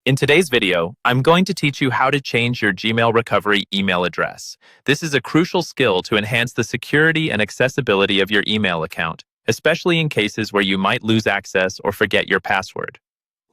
In today's video, I'm going to teach you how to change your Gmail recovery email address. This is a crucial skill to enhance the security and accessibility of your email account, especially in cases where you might lose access or forget your password.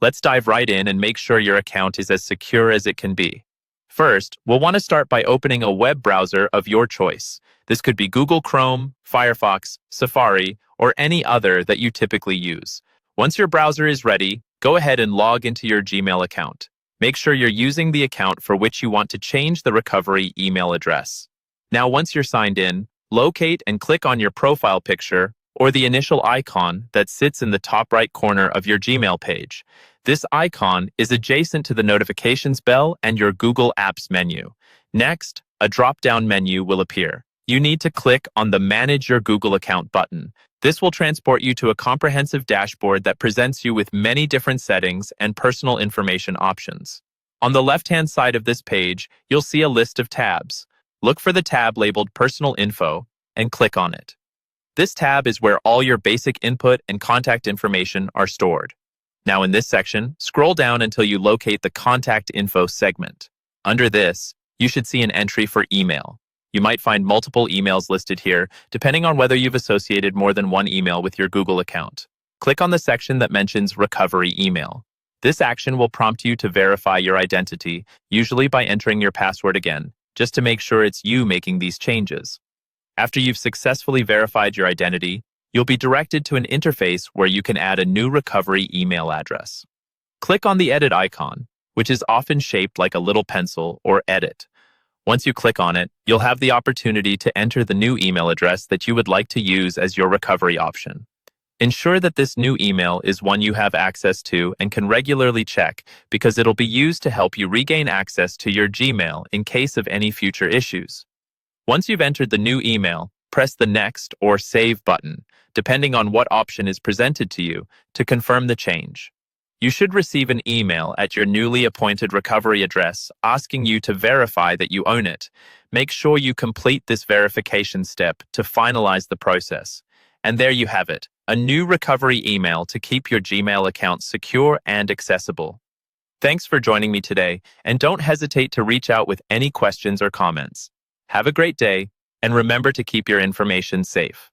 Let's dive right in and make sure your account is as secure as it can be. First, we'll want to start by opening a web browser of your choice. This could be Google Chrome, Firefox, Safari, or any other that you typically use. Once your browser is ready, go ahead and log into your Gmail account. Make sure you're using the account for which you want to change the recovery email address. Now, once you're signed in, locate and click on your profile picture or the initial icon that sits in the top right corner of your Gmail page. This icon is adjacent to the notifications bell and your Google Apps menu. Next, a drop-down menu will appear. You need to click on the Manage Your Google Account button. This will transport you to a comprehensive dashboard that presents you with many different settings and personal information options. On the left-hand side of this page, you'll see a list of tabs. Look for the tab labeled Personal Info and click on it. This tab is where all your basic input and contact information are stored. Now in this section, scroll down until you locate the Contact Info segment. Under this, you should see an entry for email. You might find multiple emails listed here, depending on whether you've associated more than one email with your Google account. Click on the section that mentions Recovery Email. This action will prompt you to verify your identity, usually by entering your password again, just to make sure it's you making these changes. After you've successfully verified your identity, you'll be directed to an interface where you can add a new recovery email address. Click on the Edit icon, which is often shaped like a little pencil or Edit. Once you click on it, you'll have the opportunity to enter the new email address that you would like to use as your recovery option. Ensure that this new email is one you have access to and can regularly check, because it'll be used to help you regain access to your Gmail in case of any future issues. Once you've entered the new email, press the Next or Save button, depending on what option is presented to you, to confirm the change. You should receive an email at your newly appointed recovery address asking you to verify that you own it. Make sure you complete this verification step to finalize the process. And there you have it, a new recovery email to keep your Gmail account secure and accessible. Thanks for joining me today, and don't hesitate to reach out with any questions or comments. Have a great day, and remember to keep your information safe.